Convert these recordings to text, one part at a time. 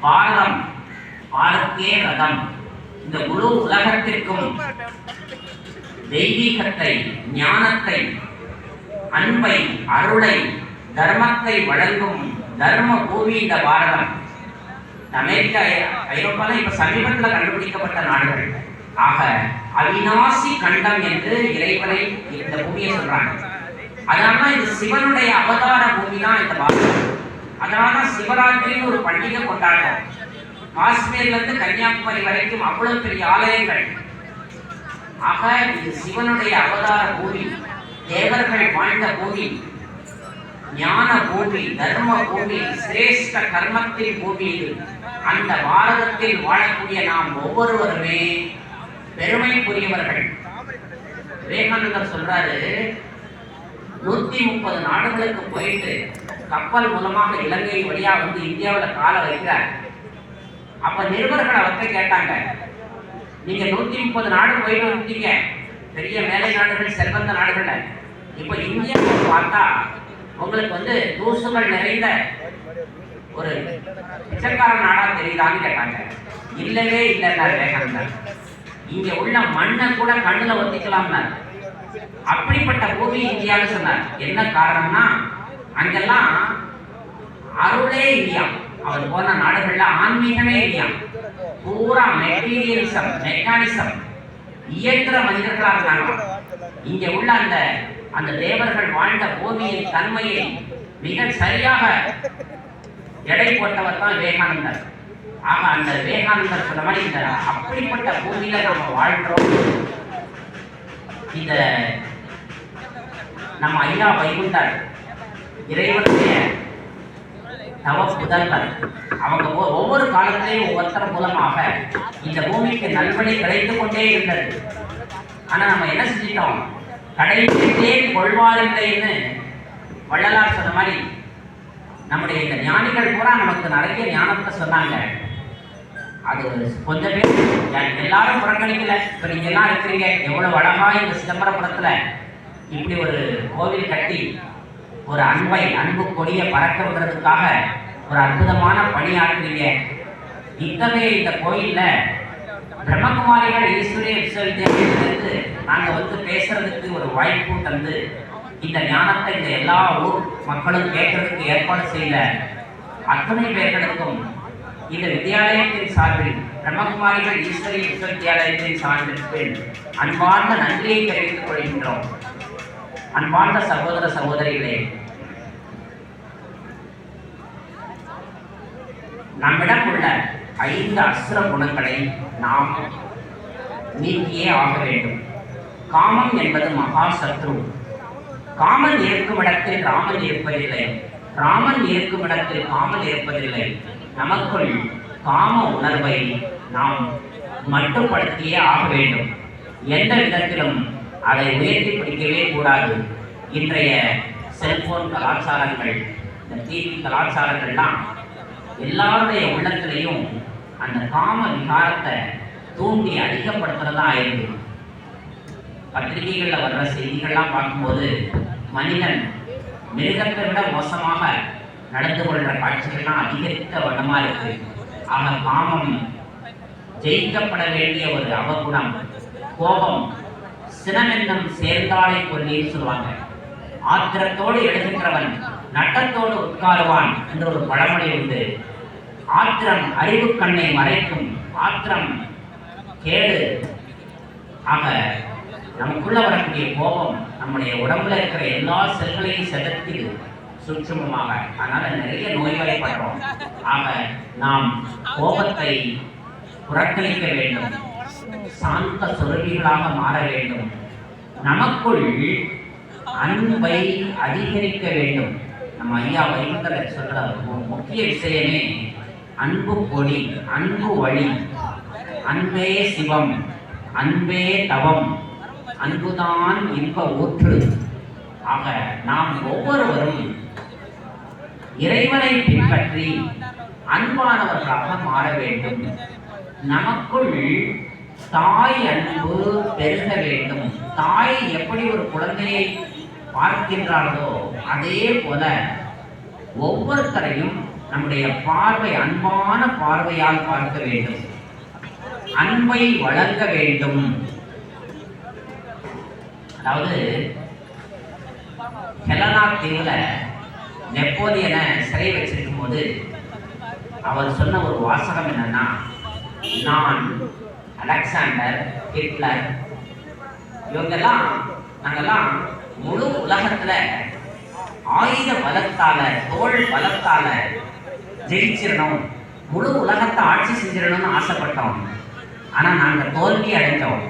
பாரதம் பாரதியே ரதம். இந்த முழு உலகத்திற்கும் தெய்வீகத்தை, ஞானத்தை, அன்பை, அருளை, தர்மத்தை வழங்கும் தர்ம பூமி இந்த பாரதம். அமெரிக்கா, ஐரோப்பாலாம் இப்ப சமீபத்தில் கண்டுபிடிக்கப்பட்ட நாடுகள். ஆக அவிநாசி கண்டம் என்று இறைவனை இந்த பூமியை சொல்றாங்க. அதனாலதான் இது சிவனுடைய அவதார பூமி தான் இந்த பாரதம். அதனாலதான் சிவராத்திரின்னு ஒரு பண்டிகை கொண்டாடுறோம். காஷ்மீர்ல இருந்து கன்னியாகுமரி வரைக்கும் அவ்வளவு பெரிய ஆலயங்கள். ஆக இது சிவனுடைய அவதார பூமி, தேவர்கள் வாழ்ந்த பூமி, ஞான பூமி, தர்ம பூமி, சிரேஷ்ட கர்மத்தின் பூமி இது. அந்த பாரதத்தில் வாழக்கூடிய நாம் ஒவ்வொருவருமே பெருமைக்குரியவர்கள். விவேகானந்தர் சொல்றாரு, 130 நாடுகளுக்கு போயிட்டு கப்பல் மூலமாக இலங்கை வழியா வந்து இந்தியாவில் கால வைக்கிறார். அப்ப நிருபர்கள் அவர்கிட்ட கேட்டாங்க, நீங்க 130 நாடு போயிட்டு வந்தீங்க, பெரிய மேலை நாடுகள், செல்வந்த நாடுகள், இப்ப இந்தியாவை பார்த்தா உங்களுக்கு வந்து தூசுகள் நிறைந்த ஒரு பிச்சைக்கார நாடா தெரியுதான்னு கேட்டாங்க. இல்லவே இல்லைன்னார் விவேகானந்தர். இங்க உள்ள மண்ணை கூட கண்ணுல ஒத்திக்கலாம்னார். அப்படிப்பட்ட பூமி இந்தியான்னு சொன்னார். என்ன காரணம்னா அங்கெல்லாம் அருளே இல்லையா. அவர் போன நாடுகள்ல ஆன்மீகமே இல்லையா. பூரா மெட்டீரியலிசம், மெக்கானிசம், இயந்திர மனிதர்களா இருக்காங்க. இங்க உள்ள அந்த தேவர்கள் வாழ்ந்த பூமியின் தன்மையை மிக சரியாக எடை போட்டவர் தான் விவேகானந்தர். ஆக அந்த விவேகானந்தர் சொன்ன மாதிரி இந்த அப்படிப்பட்ட பூமியில நம்ம வாழ்றோம். இந்த நம்ம ஐயா வைகுண்டர் இறைவனுடைய தவ புதல்வர். அவங்க ஒவ்வொரு காலத்திலையும் ஒவ்வொருத்தர் மூலமாக இந்த பூமிக்கு நல்வழி கிடைத்துக் கொண்டே இருந்தது. ஆனா நம்ம என்ன செஞ்சிட்டோம், கடைசியிலே கொள்வாரில்லைன்னு வள்ளலார் சொன்ன மாதிரி நம்முடைய இந்த ஞானிகள் பூரா நமக்கு நிறைய ஞானத்தை சொன்னாங்க. அது கொஞ்சம் பேர் எல்லாரும் புறக்கணிக்கல. இப்ப நீங்க எல்லாம் இருக்கிறீங்க, எவ்வளவு அழகா இந்த சிதம்பரபுரத்துல இப்படி ஒரு கோவில் கட்டி ஒரு அன்பு கொடியை பறக்க விடுறதுக்காக ஒரு அற்புதமான பணியாற்றுறீங்க. இத்தகைய இந்த கோயில்ல பிரம்மகுமாரிகள் ஈஸ்வரிய விஸ்வவித்யாலயத்திலிருந்து நாங்க வந்து பேசுறதுக்கு ஒரு வாய்ப்பு தந்து இந்த ஞானத்தை இந்த எல்லா ஊர் மக்களும் கேட்கறதுக்கு ஏற்பாடு செய்த அத்தனை பேர்களுக்கும் இந்த வித்யாலயத்தின் சார்பில், பிரம்மகுமாரிகள் ஈஸ்வரிய விஸ்வவித்யாலயத்தின் சார்பில் அன்பார்ந்த நன்றியை தெரிவித்துக் கொள்கின்றோம். அன்பார்ந்த சகோதர சகோதரிகளே, நம்மிடம் உள்ள 5 அசுர குணங்களை நாம் நீக்கியே ஆக வேண்டும். காமம் என்பது மகா சத்ரு. காமன் இருக்கும் இடத்தில் ராமன் இருப்பதில்லை, ராமன் இருக்கும் இடத்தில் காமன் இருப்பதில்லை. நமக்குள் காம உணர்வை நாம் மட்டுப்படுத்தியே ஆக வேண்டும். எந்த விதத்திலும் அதை உயர்த்தி பிடிக்கவே கூடாது. இன்றைய செல்போன் கலாச்சாரங்கள், இந்த டிவி கலாச்சாரங்கள்லாம் எல்லாருடைய உள்ளத்திலையும் அந்த காம விகாரத்தை தூண்டி அதிகப்படுத்துறதா ஆயிருக்கு. பத்திரிகைகளில் வர்ற செய்திகள்லாம் பார்க்கும்போது மனிதன் மிருகத்தை விட மோசமாக நடந்து கொள்கிற காட்சிகள்லாம் அதிகரித்த வண்ணமா இருக்கு. ஆக காமம் ஜெயிக்கப்பட வேண்டிய ஒரு அவகுணம். கோபம் சினமென்னும் சேர்ந்தாலை கொல்லின்னு சொல்லுவாங்க. ஆத்திரத்தோடு எழுகின்றவன் நட்டத்தோடு உட்காருவான் என்ற ஒரு பழமொழி உண்டு. ஆத்திரம் அறிவு கண்ணை மறைக்கும், ஆத்திரம் கேடு. ஆக நமக்குள்ள வரக்கூடிய கோபம் நம்முடைய உடம்புல இருக்கிற எல்லா செல்களையும் செலுத்தி சூட்சுமமாக, அதனால நிறைய நோய்வாய்ப்படுறோம். ஆக நாம் கோபத்தை புறக்கணிக்க வேண்டும், சாந்த சொருவிகளாக மாற வேண்டும். நமக்குள் அன்பை அதிகரிக்க வேண்டும். நம்ம ஐயா வைகுண்டர் சொல்ற முக்கிய விஷயமே அன்பு கொடி, அன்பு வழி, அன்பே சிவம், அன்பே தவம், அன்புதான் இன்ப ஊற்று. ஆக நாம் ஒவ்வொருவரும் இறைவனை பின்பற்றி அன்பானவர்களாக மாற வேண்டும். நமக்குள் தாய் அன்பு பெருக வேண்டும். தாய் எப்படி ஒரு குழந்தையை பார்க்கின்றார்களோ அதே போல ஒவ்வொருத்தரையும் நம்முடைய பார்வை அன்பான பார்வையால் பார்க்க வேண்டும். அன்பை வளர்க்க வேண்டும். அதாவது ஹெலனா தீவுல நெப்போலியனை சிறை வச்சிருக்கும் போது அவர் சொன்ன ஒரு வாசகம் என்னன்னா, நான், அலெக்சாண்டர், ஹிட்லர் இவங்கெல்லாம் நாங்கெல்லாம் முழு உலகத்துல ஆயுத பலத்தால, தோல் பலத்தால ஜெயிச்சிடணும், முழு உலகத்தை ஆட்சி செஞ்சிடணும்னு ஆசைப்பட்டோம். ஆனா நாங்க தோல்வி அடைந்தோம்.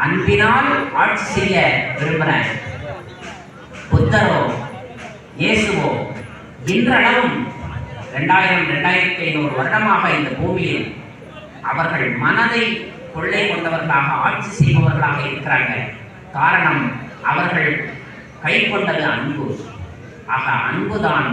அன்பினால் ஆட்சி செய்ய விரும்புறேன். புத்தரோ இயேசுவோ இன்றளவும் 2500 வருடமாக இந்த பூமியில் அவர்கள் மனதை கொள்ளை கொண்டவர்களாக ஆட்சி செய்பவர்களாக இருக்கிறாங்க. காரணம், அவர்கள் கை கொண்டது அன்பு. ஆக அன்புதான்